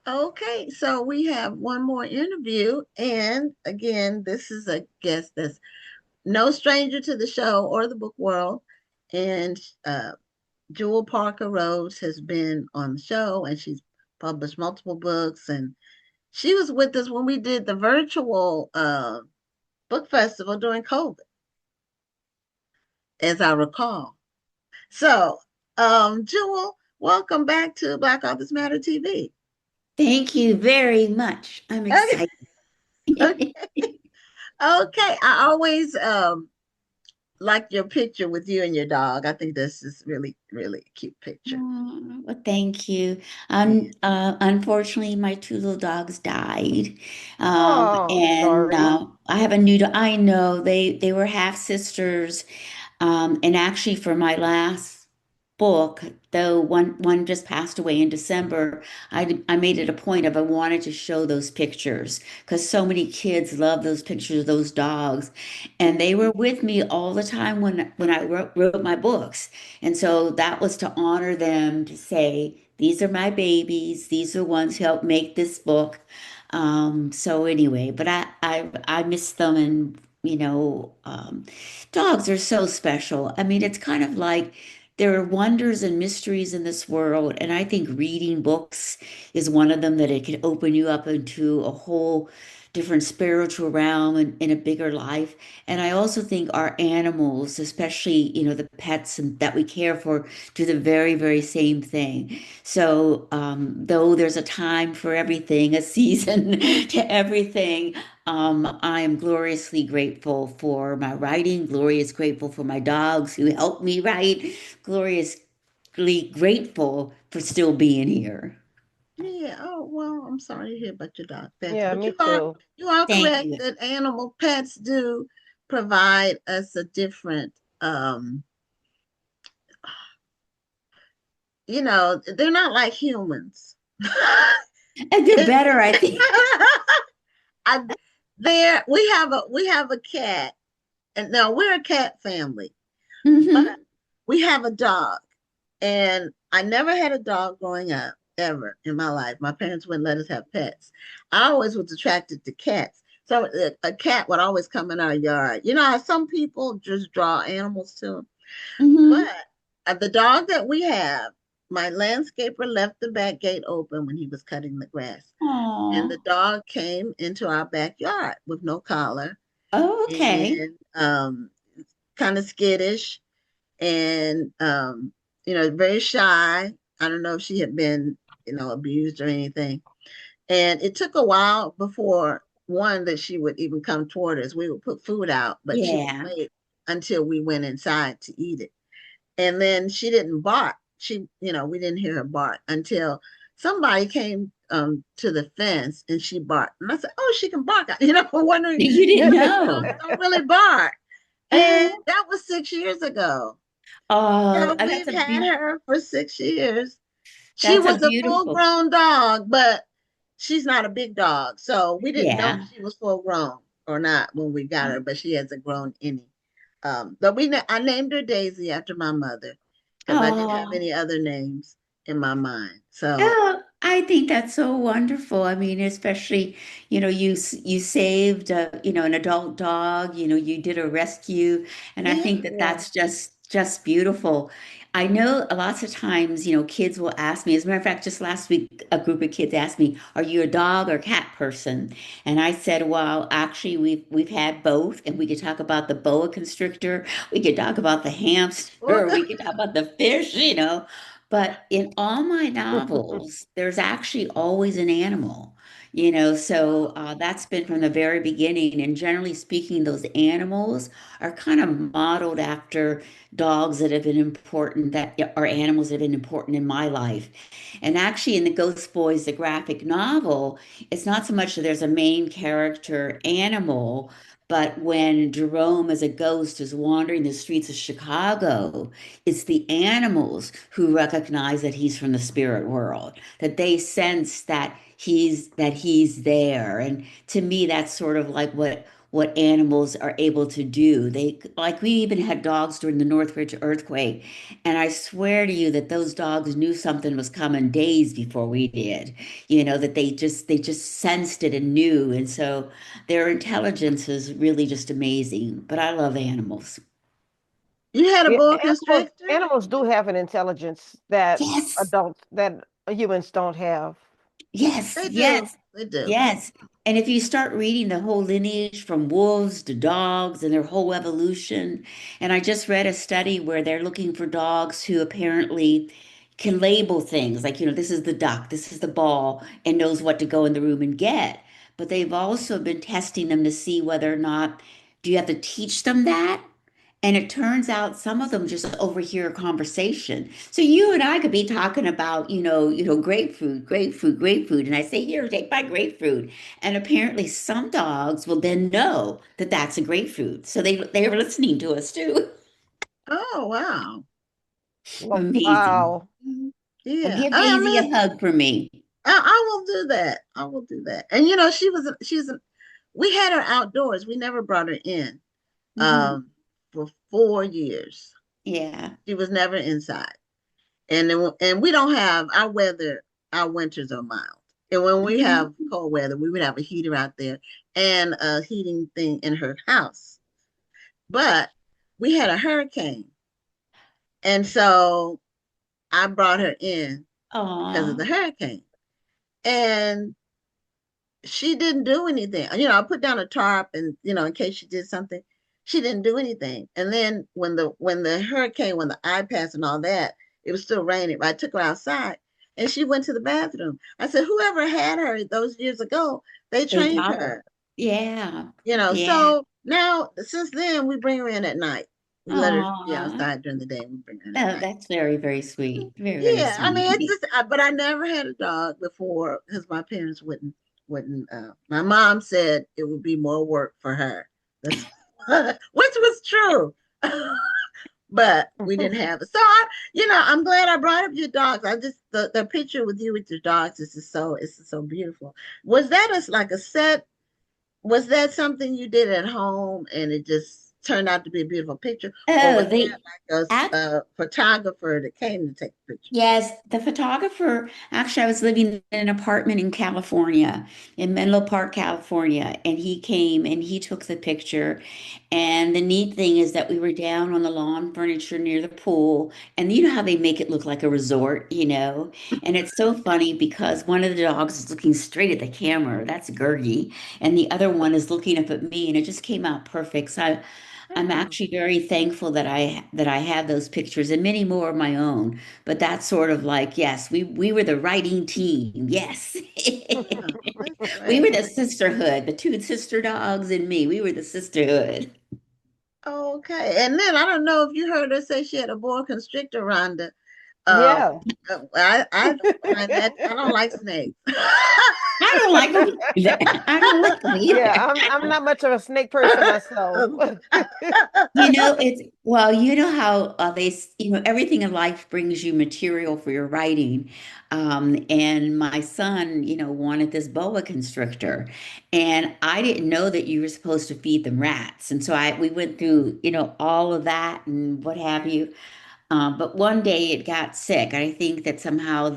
Okay, so we have one more interview, and again, this is a guest that's no stranger to the show or the book world, and Jewell Parker Rhodes has been on the show, and she's published multiple books, and she was with us when we did the virtual book festival during COVID, as I recall. So, Jewell, welcome back to Black Authors Matter TV. Thank you very much. I'm Okay, excited. okay. I always like your picture with you and your dog. I think this is really, really a cute picture. Oh, well, thank you. Yeah. Unfortunately, my two little dogs died, Oh, I'm and sorry. I have a new. I know they were half sisters, and actually, for my last book, though one just passed away in December, I made it a point of I wanted to show those pictures because so many kids love those pictures of those dogs, and they were with me all the time when I wrote my books, and so that was to honor them to say these are my babies, these are ones who helped make this book. So anyway, but I miss them and dogs are so special. I mean, it's kind of like there are wonders and mysteries in this world, and I think reading books is one of them that it can open you up into a whole different spiritual realm and in a bigger life. And I also think our animals, especially, the pets and that we care for, do the very, very same thing. So, though there's a time for everything, a season to everything, I am gloriously grateful for my writing, glorious grateful for my dogs who helped me write, gloriously grateful for still being here. Yeah. Oh, well, I'm sorry to hear about your dog pets, Yeah, but me you are too. you are Thank correct you. that animal pets do provide us a different they're not like humans. And they're It- better, I think. I, there we have a cat, and now we're a cat family, but Hmm. we have a dog. And I never had a dog growing up, ever in my life. My parents wouldn't let us have pets. I always was attracted to cats. So a cat would always come in our yard. You know how some people just draw animals to them? But Hmm. the dog that we have, my landscaper left the back gate open when he was cutting the grass. And the Oh, dog came into our backyard with no collar okay. and kind of skittish and very shy. I don't know if she had been, abused or anything. And it took a while before one that she would even come toward us. We would put food out, but she would Yeah. wait until we went inside to eat it. And then she didn't bark. We didn't hear her bark until somebody came to the fence and she barked. And I said, "Oh, she can bark." Wondering, You didn't dogs know. don't really bark. And that was 6 years ago. Oh, So that's we've a had her for 6 years. She that's a was a full beautiful. grown dog, but she's not a big dog. So we didn't know Yeah. if she was full grown or not when we got her, but she hasn't grown any. But I named her Daisy after my mother because I didn't have Oh. any other names in my mind. So Oh, I think that's so wonderful. I mean, especially, you saved, an adult dog, you did a rescue, and I yeah, think that Yeah. that's just beautiful. I know lots of times, kids will ask me, as a matter of fact, just last week, a group of kids asked me, "Are you a dog or cat person?" And I said, "Well, actually, we've had both, and we could talk about the boa constrictor, we could talk about the hamster, we could talk about the fish. But in all my novels, there's actually always an animal, so that's been from the very beginning. And generally speaking, those animals are kind of modeled after dogs that have been important, that are animals that have been important in my life. And actually, in the Ghost Boys, the graphic novel, it's not so much that there's a main character animal. But when Jerome as a ghost is wandering the streets of Chicago, it's the animals who recognize that he's from the spirit world, that they sense that he's there. And to me, that's sort of like what animals are able to do. They like we even had dogs during the Northridge earthquake, and I swear to you that those dogs knew something was coming days before we did. You know, that they just sensed it and knew, and so their intelligence is really just amazing. But I love animals. You had a Yeah, boa animals constrictor? animals do have an intelligence that Yes. adults that humans don't have. Yes, They do. yes, They do. yes. And if you start reading the whole lineage from wolves to dogs and their whole evolution, and I just read a study where they're looking for dogs who apparently can label things like, this is the duck, this is the ball, and knows what to go in the room and get. But they've also been testing them to see whether or not do you have to teach them that? And it turns out some of them just overhear a conversation. So you and I could be talking about, grapefruit, grapefruit, grapefruit. And I say, here, take my grapefruit. And apparently some dogs will then know that that's a grapefruit. So they're listening to us too. Oh, wow. Amazing. Wow. Mhm. Well, Yeah. give I Daisy a mean, hug for me. I will do that. I will do that. And we had her outdoors. We never brought her in Hmm. um for 4 years. Yeah. She was never inside. And we don't have our winters are mild. And when we have Mhm. cold weather, we would have a heater out there and a heating thing in her house. But we had a hurricane. And so I brought her in because of Aw. the hurricane. And she didn't do anything. I put down a tarp and in case she did something, she didn't do anything. And then when the hurricane, when the eye passed and all that, it was still raining. I took her outside and she went to the bathroom. I said, whoever had her those years ago, they They trained taught her. her. Yeah. Yeah. So now since then we bring her in at night. We let her be Aw. outside during the day and we bring her in at Oh, night. that's very, very sweet. Very, very Yeah, I mean it's sweet. just, but I never had a dog before because my parents wouldn't. My mom said it would be more work for her, that's, which was true. But we didn't have it, so I'm glad I brought up your dogs. I just the picture with you with your dogs is just so beautiful. Was that like a set? Was that something you did at home and it just turned out to be a beautiful picture, or Oh, was they that like a photographer that came to take the picture? Yes, the photographer, actually, I was living in an apartment in California, in Menlo Park, California, and he came and he took the picture. And the neat thing is that we were down on the lawn furniture near the pool, and you know how they make it look like a resort. And it's so funny because one of the dogs is looking straight at the camera, that's Gergie, and the other one is looking up at me, and it just came out perfect. So I'm Hmm. actually very thankful that I have those pictures and many more of my own. But that's sort of like, yes, we were the writing team. Yes. Yeah, that's We were great. the sisterhood, the two sister dogs and me. We were the sisterhood. Okay. And then I don't know if you heard her say she had a boa constrictor, Rhonda. Um, Yeah. I don't find that, I don't like snakes. I don't like them either. I don't like them Yeah, either. I'm not much of a snake person myself. You know how everything in life brings you material for your writing. And my son, wanted this boa constrictor. And I didn't know that you were supposed to feed them rats. And so we went through, all of that and what have you. But one day it got sick. I think that somehow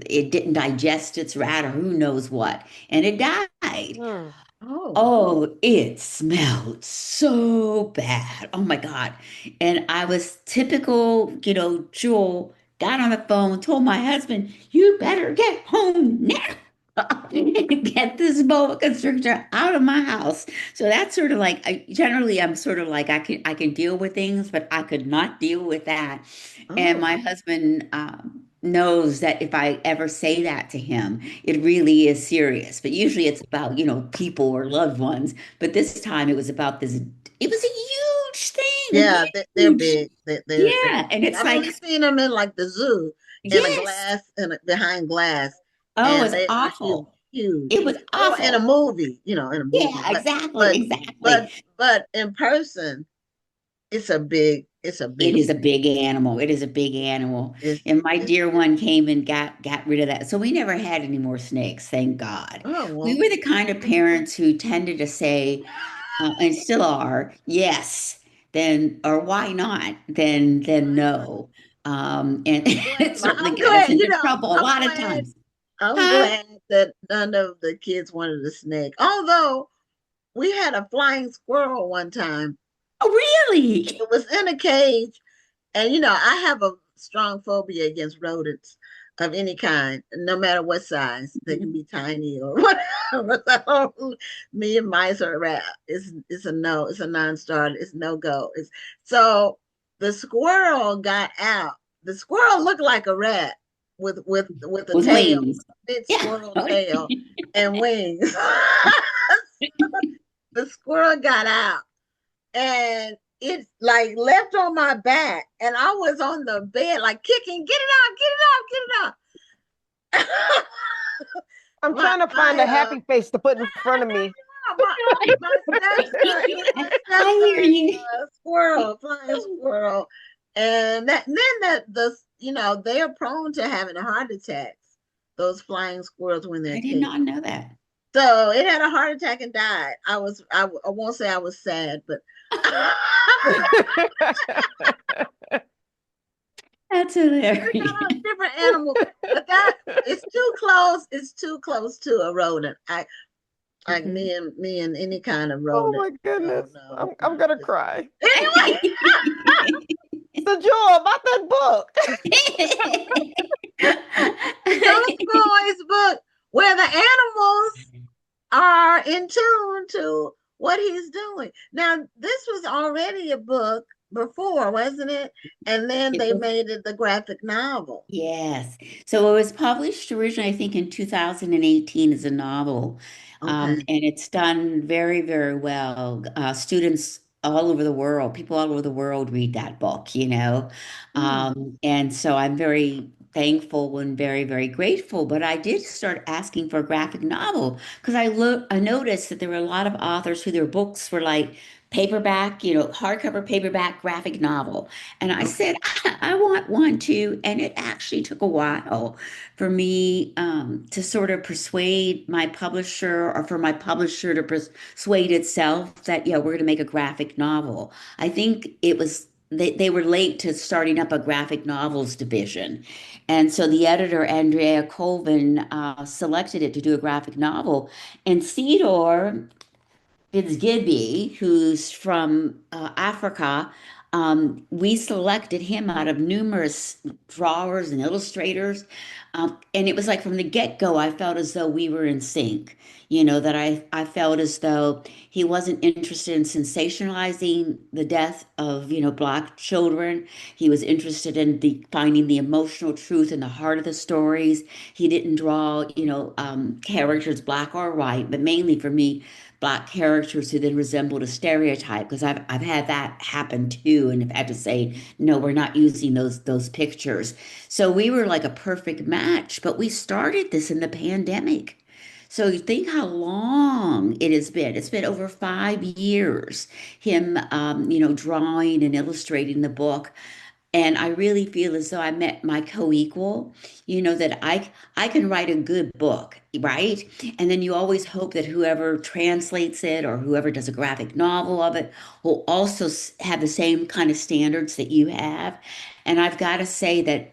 it didn't digest its rat or who knows what, and it died. Hmm. Oh, Oh, it smelled so bad. Oh my God. And I was typical, Jewel got on the phone, told my husband, you better get home now. Get this boa constrictor out of my house. So that's sort of like generally I'm sort of like I can deal with things, but I could not deal with that. And oh, my husband knows that if I ever say that to him, it really is serious. But usually it's about, people or loved ones. But this time it was about this, it was a huge yeah, thing, they're huge. big. They're Yeah. And big. it's I've like, only seen them in like the zoo in a yes. glass and behind glass, Oh, and it's they are huge, awful. huge. It was Or in a awful. movie, in a movie. Yeah, But exactly, but exactly. but but in person, it's a big It is a snake. big animal. It is a big animal. It's And my it's dear big. one came and got rid of that. So we never had any more snakes, thank God. Oh We well. were the kind of parents who tended to say, and still are, yes, then or why not? Then no. And I'm glad. it certainly I'm got us glad. into trouble a I'm lot of glad. times. I'm Huh? glad that none of the kids wanted a snake. Although we had a flying squirrel one time. Oh, really? It was in a cage, and I have a strong phobia against rodents of any kind, no matter what size. They can be tiny or whatever. So, me and mice or rat is a no. It's a non-starter. It's no go. So the squirrel got out. The squirrel looked like a rat with a With tail, wings. a big Yeah. squirrel tail and wings. The squirrel got out and it like left on my back and I was on the bed like kicking, get it out, get it out, get it out. I'm my trying to find my a happy face to put in front of me. my my stepson, my I hear stepson you. squirrel, flying squirrel. And then they are prone to having heart attacks, those flying squirrels when they're I did caged. not know that. So it had a heart attack and died. I won't say I was sad, but That's they're hilarious. kind of different animals. But that it's too close. It's too close to a rodent. I like Mhm. me and any kind of Oh rodent. my No, goodness. no, I'm no. gonna cry. Anyway, The joy about that book. Ghost Boys book where the animals are in tune to what he's doing. Now, this was already a book before, wasn't it? And then It they was. made it the graphic novel. Yes. So it was published originally, I think, in 2018 as a novel. Okay. And it's done very, very well. Students all over the world, people all over the world read that book, you know. Hmm. And so I'm very thankful and very, very grateful. But I did start asking for a graphic novel because I noticed that there were a lot of authors who their books were like paperback, hardcover paperback graphic novel. And I Okay. said, I want one too. And it actually took a while for me to sort of persuade my publisher or for my publisher to persuade itself that, yeah, we're going to make a graphic novel. I think they were late to starting up a graphic novels division. And so the editor, Andrea Colvin, selected it to do a graphic novel. And Cedar Fitzgibbon, who's from Africa, we selected him out of numerous drawers and illustrators. And it was like from the get-go, I felt as though we were in sync. That I felt as though he wasn't interested in sensationalizing the death of, Black children. He was interested in finding the emotional truth in the heart of the stories. He didn't draw, characters black or white, but mainly for me, Black characters who then resembled a stereotype because I've had that happen too and have had to say no, we're not using those pictures. So we were like a perfect match, but we started this in the pandemic. So you think how long it has been. It's been over 5 years, him drawing and illustrating the book. And I really feel as though I met my co-equal, that I can write a good book, right? And then you always hope that whoever translates it or whoever does a graphic novel of it will also have the same kind of standards that you have. And I've got to say that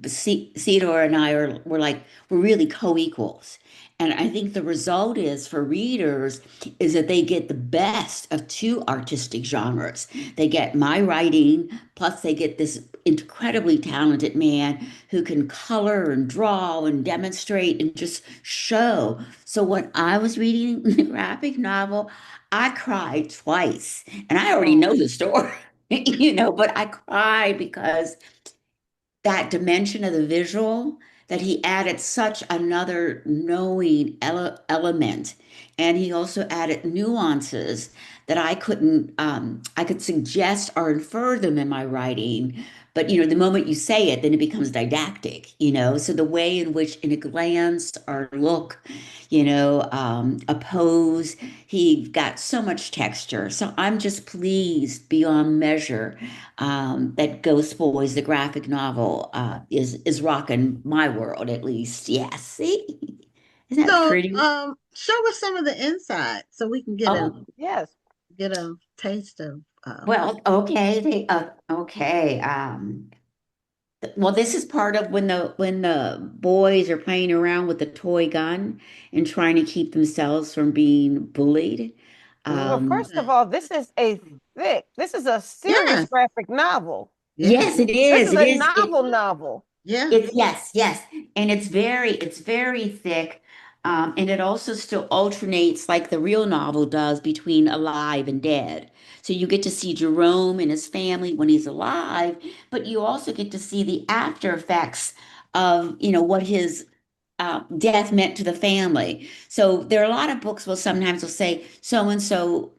Cedar and I we're really co-equals. And I think the result is for readers is that they get the best of two artistic genres. They get my writing, plus they get this incredibly talented man who can color and draw and demonstrate and just show. So when I was reading the graphic novel, I cried twice. And I already know Oh, the story, but I cried because that dimension of the visual that he added such another knowing element, and he also added nuances that I could suggest or infer them in my writing, but the moment you say it, then it becomes didactic, so the way in which in a glance or look, a pose, he got so much texture. So I'm just pleased beyond measure that Ghost Boys, the graphic novel, is rocking my world at least. Yes, see, isn't that So, pretty? show us some of the inside so we can get Oh, an yes. get a taste of Well, okay, okay. Well, this is part of when the boys are playing around with the toy gun and trying to keep themselves from being bullied. Well, Um, first of okay. all, this is a serious Yes, graphic novel. yes, yes, it This is. is It a is. novel novel. yeah. It's yes, yes, and it's very thick, and it also still alternates like the real novel does between alive and dead. So you get to see Jerome and his family when he's alive, but you also get to see the after effects of what his death meant to the family. So there are a lot of books will sometimes will say so and so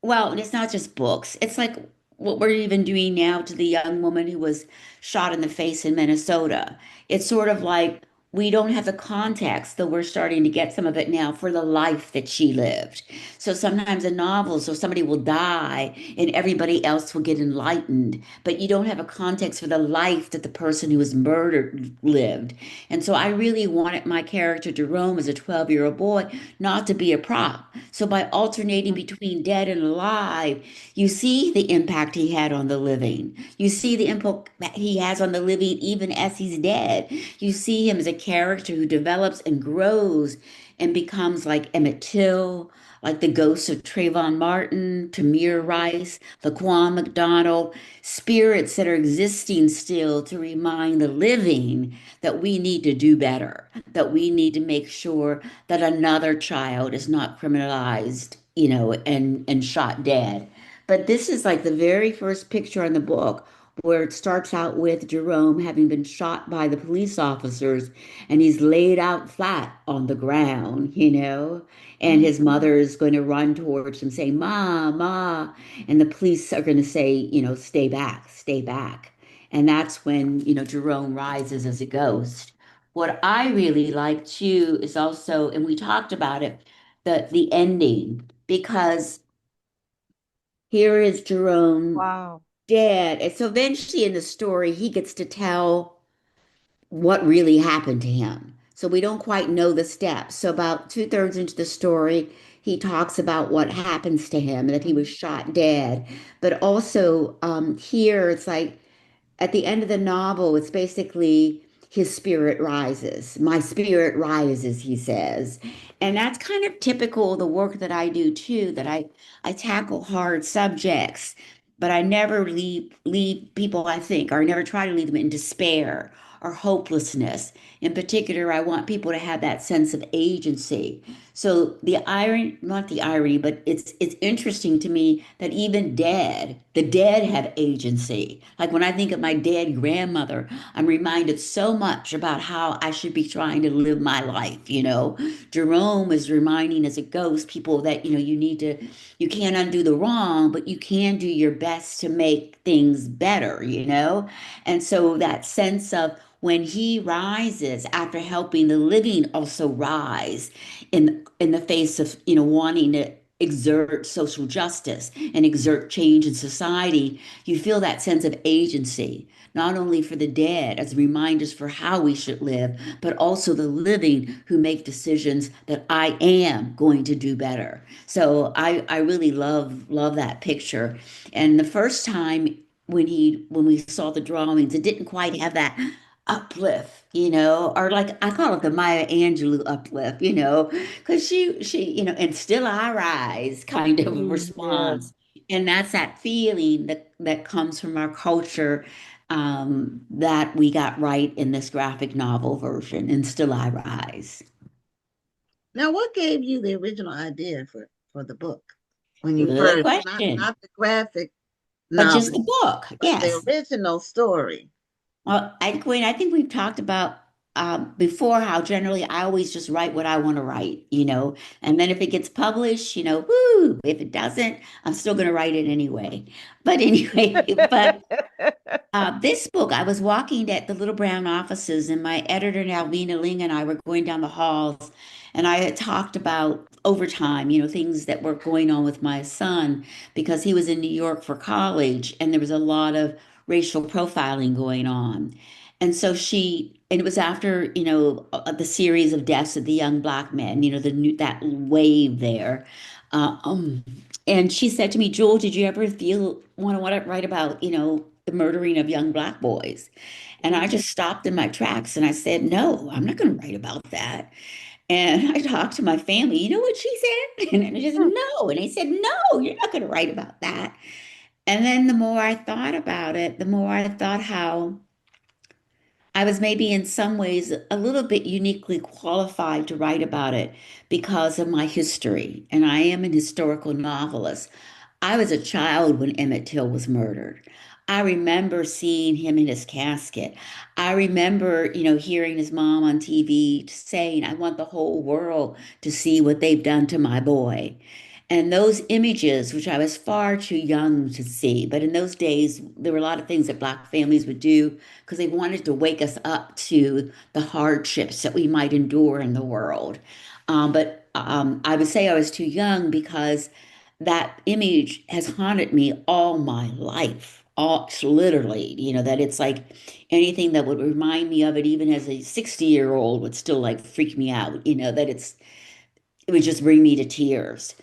well, it's not just books. It's like what we're even doing now to the young woman who was shot in the face in Minnesota. It's sort of like we don't have the context, though we're starting to get some of it now for the life that she lived. So sometimes in novels, so somebody will die and everybody else will get enlightened, but you don't have a context for the life that the person who was murdered lived. And so I really wanted my character Jerome as a 12-year-old boy not to be a prop. So by alternating between dead and alive, you see the impact he had on the living. You see the impact he has on the living even as he's dead. You see him as a character who develops and grows and becomes like Emmett Till, like the ghosts of Trayvon Martin, Tamir Rice, Laquan McDonald, spirits that are existing still to remind the living that we need to do better, that we need to make sure that another child is not criminalized, and shot dead. But this is like the very first picture in the book where it starts out with Jerome having been shot by the police officers and he's laid out flat on the ground, and Mhm. his mother is going to run towards him saying, Ma, Ma, and the police are going to say, stay back, stay back. And that's when, Jerome rises as a ghost. What I really like too is also, and we talked about it, the ending, because here is Jerome Wow. dead. And so eventually in the story, he gets to tell what really happened to him. So we don't quite know the steps. So about two-thirds into the story, he talks about what happens to him, that he was shot dead. But also here, it's like at the end of the novel, it's basically his spirit rises. My spirit rises, he says. And that's kind of typical of the work that I do too, that I tackle hard subjects, but I never leave people, I think, or I never try to leave them in despair or hopelessness. In particular, I want people to have that sense of agency. So the irony, not the irony, but it's interesting to me that even the dead have agency. Like when I think of my dead grandmother, I'm reminded so much about how I should be trying to live my life. Jerome is reminding as a ghost people that, you can't undo the wrong, but you can do your best to make things better. And so that sense of when he rises after helping the living also rise in the face of wanting to exert social justice and exert change in society, you feel that sense of agency, not only for the dead as reminders for how we should live, but also the living who make decisions that I am going to do better. So I really love that picture. And the first time when we saw the drawings, it didn't quite have that uplift, or like I call it the Maya Angelou uplift, because she, and still I rise kind of a Yeah. response. And that's that feeling that comes from our culture that we got right in this graphic novel version, and still I rise. Now, what gave you the original idea for the book when you Good first, not question. not the graphic But just novel, the book, but the yes. original story? Well, Gwen, I think we've talked about before how generally I always just write what I want to write, and then if it gets published, woo, if it doesn't, I'm still going to write it anyway. But anyway, but this book, I was walking at the Little Brown offices, and my editor, Alvina Ling, and I were going down the halls, and I had talked about overtime, things that were going on with my son because he was in New York for college, and there was a lot of racial profiling going on. And it was after, the series of deaths of the young black men, that wave there. Uh, um, and she said to me, Jewel, did you ever feel want to write about, the murdering of young black boys? And I just stopped in my tracks and I said, no, I'm not going to write about that. And I talked to my family. You know what she said? And I just said, Mm. no. And they said, no, you're not going to write about that. And then the more I thought about it, the more I thought how I was maybe in some ways a little bit uniquely qualified to write about it because of my history. And I am an historical novelist. I was a child when Emmett Till was murdered. I remember seeing him in his casket. I remember, hearing his mom on TV saying, I want the whole world to see what they've done to my boy. And those images, which I was far too young to see, but in those days, there were a lot of things that Black families would do because they wanted to wake us up to the hardships that we might endure in the world. But I would say I was too young because that image has haunted me all my life, all literally, that it's like anything that would remind me of it, even as a 60-year-old, would still like freak me out, that it would just bring me to tears.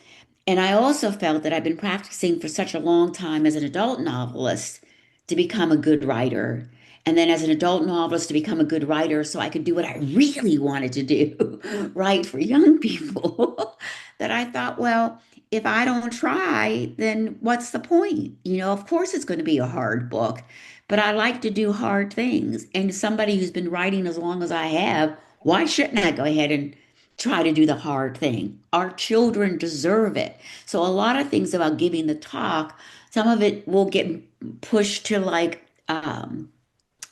And I also felt that I've been practicing for such a long time as an adult novelist to become a good writer. And then as an adult novelist to become a good writer so I could do what I really wanted to do, write for young people. That I thought, well, if I don't try, then what's the point? Of course it's going to be a hard book, but I like to do hard things. And somebody who's been writing as long as I have, why shouldn't I go ahead and try to do the hard thing? Our children deserve it. So a lot of things about giving the talk, some of it will get pushed to like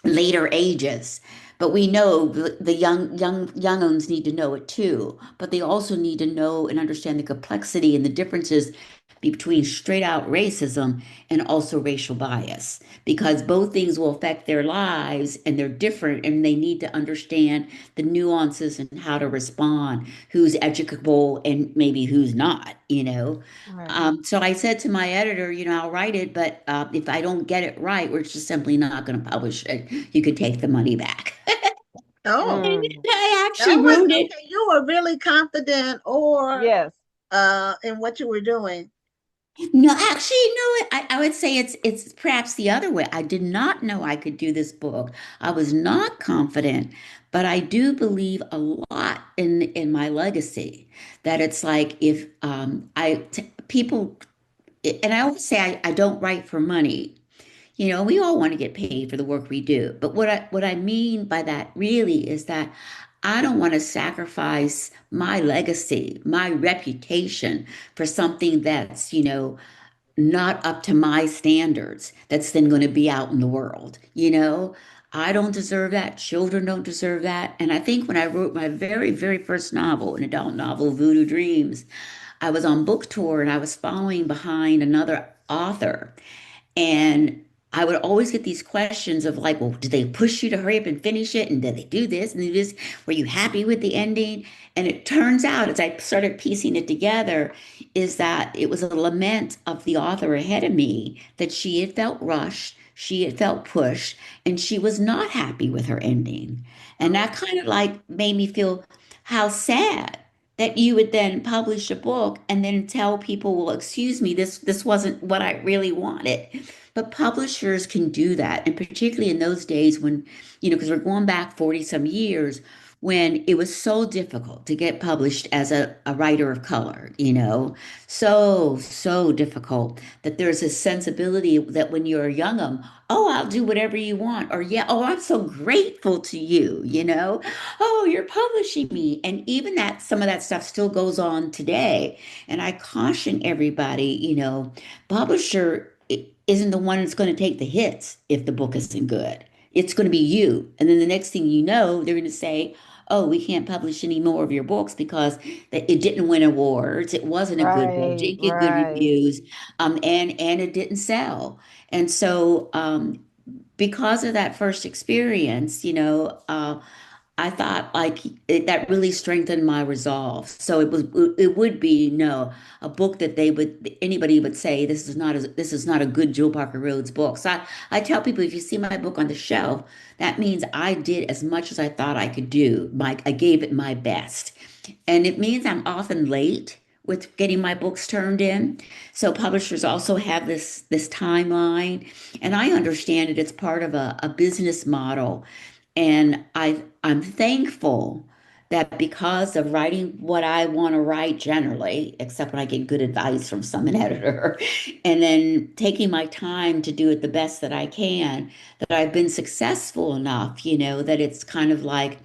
later ages. But we know the young ones need to know it too. But they also need to know and understand the complexity and the differences between straight out racism and also racial bias, because both things will affect their lives and they're different and they need to understand the nuances and how to respond, who's educable and maybe who's not. Right. So I said to my editor, I'll write it, but if I don't get it right, we're just simply not going to publish it. You can take the money back. Oh, And Mm. I that actually was wrote it. okay. You were really confident or Yes. in what you were doing. No, actually, I would say it's perhaps the other way. I did not know I could do this book. I was not confident, but I do believe a lot in my legacy. That it's like if people, and I always say I don't write for money. We all want to get paid for the work we do. But what I mean by that really is that I don't want to sacrifice my legacy, my reputation for something that's, not up to my standards, that's then going to be out in the world. I don't deserve that. Children don't deserve that. And I think when I wrote my very, very first novel, an adult novel, Voodoo Dreams, I was on book tour and I was following behind another author. And I would always get these questions of like, well, did they push you to hurry up and finish it? And did they do this and do this? Were you happy with the ending? And it turns out, as I started piecing it together, is that it was a lament of the author ahead of me that she had felt rushed, she had felt pushed, and she was not happy with her ending. And that kind of like made me feel how sad that you would then publish a book and then tell people, well, excuse me, this wasn't what I really wanted. But publishers can do that, and particularly in those days when, because we're going back 40 some years, when it was so difficult to get published as a writer of color. So difficult that there's a sensibility that when you're young, oh, I'll do whatever you want, or yeah, oh, I'm so grateful to you. Oh, you're publishing me. And even that, some of that stuff still goes on today. And I caution everybody, publisher isn't the one that's going to take the hits if the book isn't good. It's going to be you. And then the next thing you know, they're going to say, oh, we can't publish any more of your books because it didn't win awards. It wasn't a good book. Right. Didn't get good Right. reviews, and it didn't sell. And so, because of that first experience, I thought like that really strengthened my resolve. So it would be no a book that anybody would say this is not a good Jewell Parker Rhodes book. So I tell people, if you see my book on the shelf, that means I did as much as I thought I could do. I gave it my best, and it means I'm often late with getting my books turned in. So publishers also have this timeline, and I understand it. It's part of a business model, and I'm thankful that because of writing what I want to write generally, except when I get good advice from some editor, and then taking my time to do it the best that I can, that I've been successful enough, that it's kind of like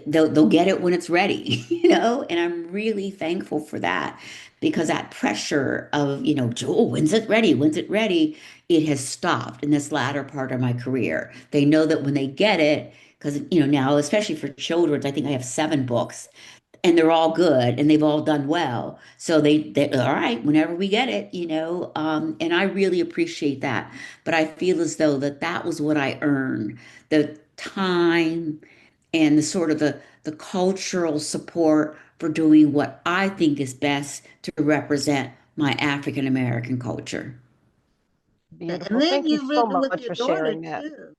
they'll get it when it's ready, and I'm really thankful for that because that pressure of, Joel, when's it ready? When's it ready? It has stopped in this latter part of my career. They know that when they get it, because, now, especially for children's, I think I have 7 books and they're all good and they've all done well. So they all right, whenever we get it, and I really appreciate that. But I feel as though that was what I earned, the time and the sort of the cultural support for doing what I think is best to represent my African American culture. And Beautiful. then Thank you you've so written with much your for daughter sharing that. too.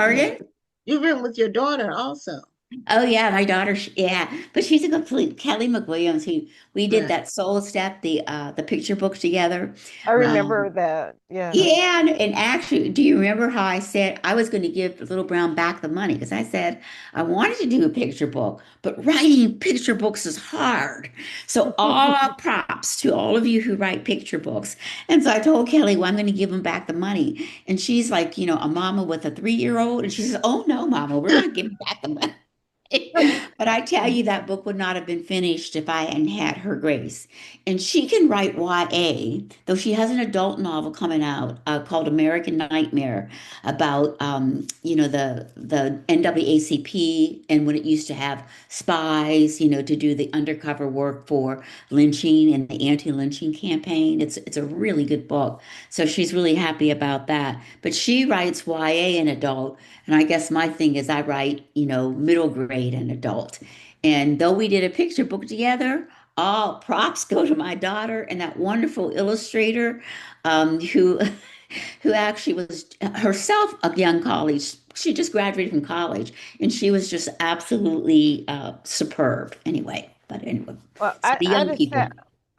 Yeah. Pardon? You've written with your daughter also. Oh yeah, my daughter. Yeah, but she's a complete Kelly McWilliams. Who we did Right. that Soul Step, the picture book together. I Right. remember Um, that. Yes. yeah, and actually, do you remember how I said I was going to give Little Brown back the money? Because I said I wanted to do a picture book, but writing picture books is hard. So all props to all of you who write picture books. And so I told Kelly, well, I'm going to give them back the money. And she's like, a mama with a 3-year-old, and she says, "Oh no, mama, we're not giving back the money." But I tell you, that book would not have been finished if I hadn't had her grace. And she can write YA, though she has an adult novel coming out called American Nightmare about, the NAACP and when it used to have spies, to do the undercover work for lynching and the anti-lynching campaign. It's a really good book. So she's really happy about that. But she writes YA and adult. And I guess my thing is I write, middle grade and adult. And though we did a picture book together, all props go to my daughter and that wonderful illustrator who who actually was herself a young college. She just graduated from college, and she was just absolutely superb. Anyway, Well, so the young people.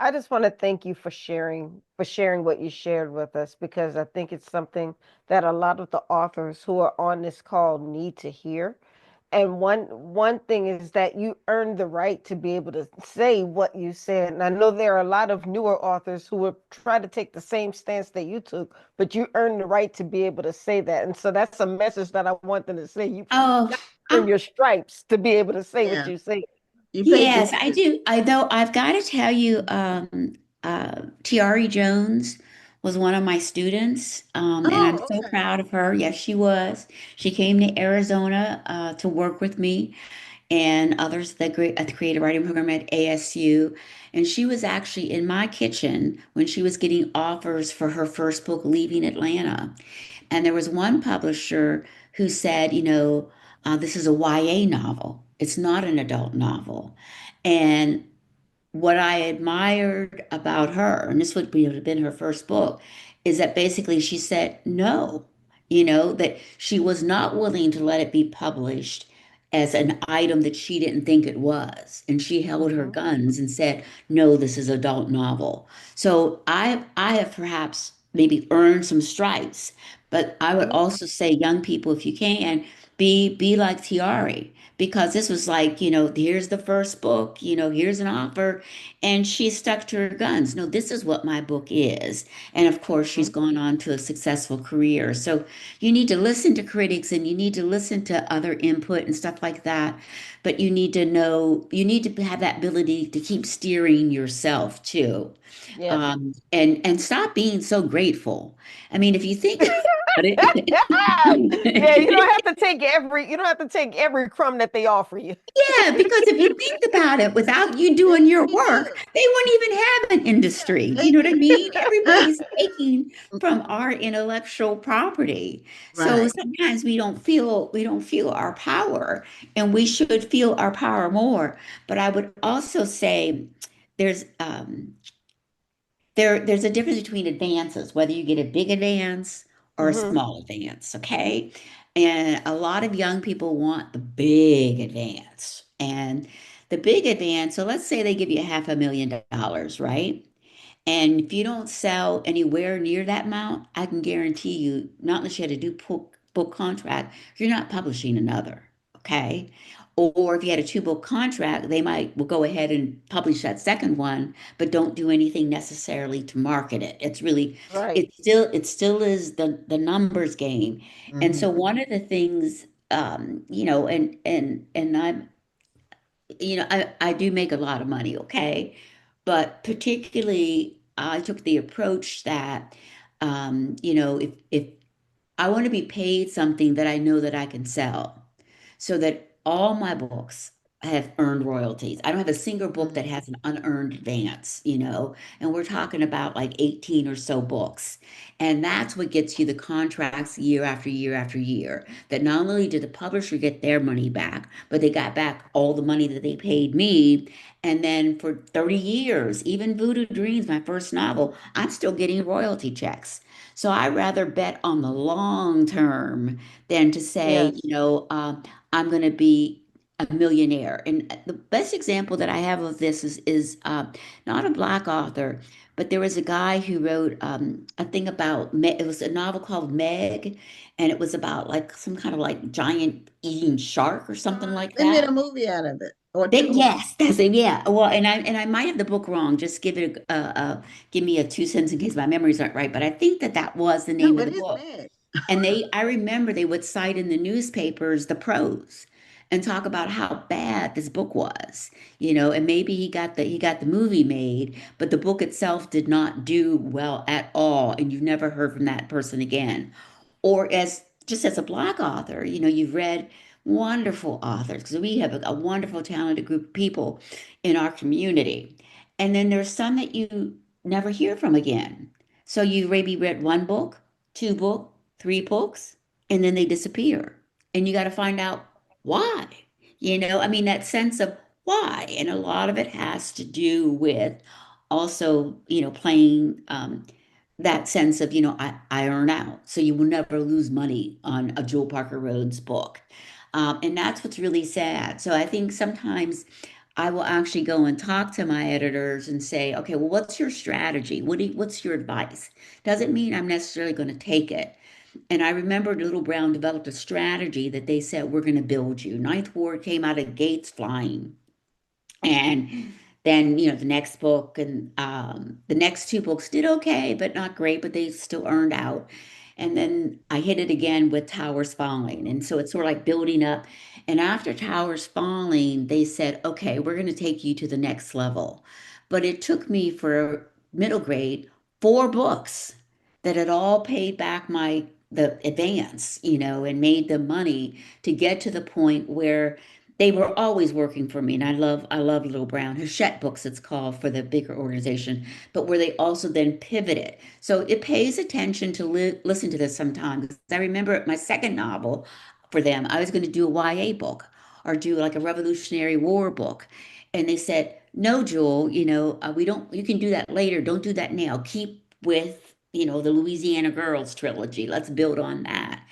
I just want to thank you for sharing what you shared with us because I think it's something that a lot of the authors who are on this call need to hear. And one thing is that you earned the right to be able to say what you said. And I know there are a lot of newer authors who will try to take the same stance that you took, but you earned the right to be able to say that. And so that's a message that I want them to say. You Oh, got to earn I, your stripes to be able to say what Yeah. you say. You paid your yes, I dues. do. I though I've got to tell you, Tiari Jones was one of my students, and I'm Oh, so okay. proud of her. Yes, she was. She came to Arizona to work with me and others at the creative writing program at ASU. And she was actually in my kitchen when she was getting offers for her first book, Leaving Atlanta. And there was one publisher who said, this is a YA novel. It's not an adult novel. And what I admired about her, and this would have been her first book, is that basically she said no, that she was not willing to let it be published as an item that she didn't think it was. And she held her Hmm. guns and said, no, this is adult novel. So I have perhaps maybe earned some stripes, but I would Hmm. also say, young people, if you can, be like Tiari because this was like, here's the first book, here's an offer. And she stuck to her guns. No, this is what my book is. And of course, she's Hmm. gone on to a successful career. So you need to listen to critics and you need to listen to other input and stuff like that. But you need to know, you need to have that ability to keep steering yourself too. Yes. And stop being so grateful. I mean, if you think about Yeah, it, you don't have to take every crumb that they offer you. yeah, because if you think about it, without you Yes, doing your you work, do. they wouldn't even have an Yeah, industry. Do you they know what I do. mean? Everybody's taking from our intellectual property. So Right. sometimes we don't feel our power, and we should feel our power more. But I would also say there's there's a difference between advances, whether you get a big advance or a Hmm. small advance, okay? And a lot of young people want the big advance. And The big advance, so let's say they give you $500,000, right? And if you don't sell anywhere near that amount, I can guarantee you, not unless you had a book contract, you're not publishing another. Okay. Or if you had a two book contract, they might will go ahead and publish that second one, but don't do anything necessarily to market it. It's really, Right. it still is the numbers game. And Hmm. so one of the things, and I'm, I do make a lot of money, okay? But particularly, I took the approach that, if I want to be paid something that I know that I can sell, so that all my books have earned royalties. I don't have a single book that has an unearned advance, and we're talking about like 18 or so books. And that's what gets you the contracts year after year after year. That not only did the publisher get their money back, but they got back all the money that they paid me. And then for 30 years, even Voodoo Dreams, my first novel, I'm still getting royalty checks. So I rather bet on the long term than to say, Yes. I'm going to be a millionaire. And the best example that I have of this is not a black author, but there was a guy who wrote a thing about it was a novel called Meg, and it was about like some kind of like giant eating shark or something like They made that. a movie out of it, or two. Yes, that's it. Yeah. Well, and I might have the book wrong. Just give me a 2 cents in case my memories aren't right. But I think that that was the No, name of it the is book. Meg. And I remember they would cite in the newspapers the prose and talk about how bad this book was, and maybe he got the movie made, but the book itself did not do well at all, and you never heard from that person again. Or as just as a black author, you've read wonderful authors because we have a wonderful, talented group of people in our community. And then there's some that you never hear from again. So you maybe read one book, two book, three books, and then they disappear. And you got to find out why. I mean, that sense of why. And a lot of it has to do with also, playing that sense of, I earn out. So you will never lose money on a Jewell Parker Rhodes book. And that's what's really sad. So I think sometimes I will actually go and talk to my editors and say, okay, well, what's your strategy? What's your advice? Doesn't mean I'm necessarily going to take it. And I remember Little Brown developed a strategy that they said, we're going to build you. Ninth Ward came out of gates flying. And then, the next book and the next two books did okay, but not great, but they still earned out. And then I hit it again with Towers Falling. And so it's sort of like building up. And after Towers Falling, they said, okay, we're going to take you to the next level. But it took me for middle grade 4 books that had all paid back the advance, and made the money to get to the point where they were always working for me, and I love Little Brown Hachette books. It's called for the bigger organization, but where they also then pivoted. So it pays attention to listen to this sometimes. Because I remember my second novel for them, I was going to do a YA book or do like a Revolutionary War book, and they said, "No, Jewel, we don't. You can do that later. Don't do that now. Keep with." The Louisiana Girls trilogy. Let's build on that.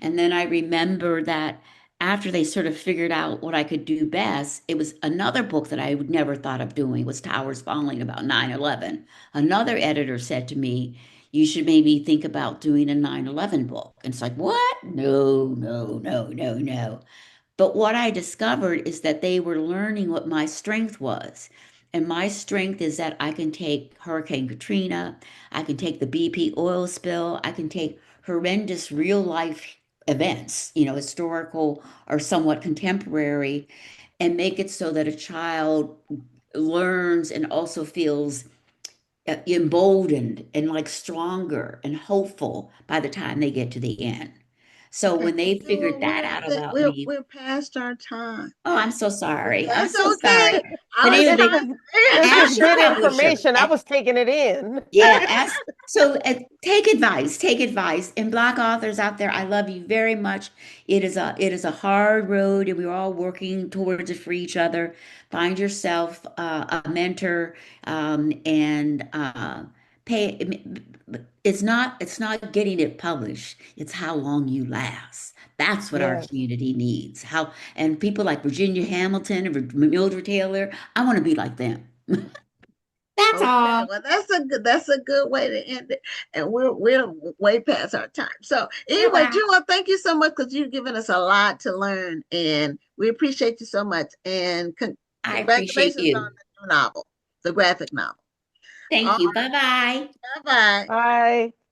And then I remember that after they sort of figured out what I could do best, it was another book that I would never thought of doing was Towers Falling about 9/11. Another editor said to me, you should maybe think about doing a 9/11 book. And it's like, what? No, no, no, no, no. But what I discovered is that they were learning what my strength was. And my strength is that I can take Hurricane Katrina, I can take the BP oil spill, I can take horrendous real life events, historical or somewhat contemporary, and make it so that a child learns and also feels emboldened and like stronger and hopeful by the time they get to the end. So Okay, when they Jewel, figured that out about we're me, we're past our time. oh, I'm so sorry. I'm That's so okay. sorry. I But was anyway, This trying is to this is ask your good publisher. information. I was taking it in. Yeah, ask. So take advice. Take advice. And black authors out there, I love you very much. It is a hard road, and we're all working towards it for each other. Find yourself a mentor, and pay. It's not getting it published. It's how long you last. That's what our Yes. community needs. How and people like Virginia Hamilton and Mildred Taylor. I want to be like them. That's Okay, all. well, that's a good way to end it, and we're way past our time. So Oh anyway, wow. Jewel, thank you so much because you've given us a lot to learn, and we appreciate you so much. And I appreciate congratulations on you. the new novel, the graphic novel. Thank All you. Bye bye. right, bye bye. Bye.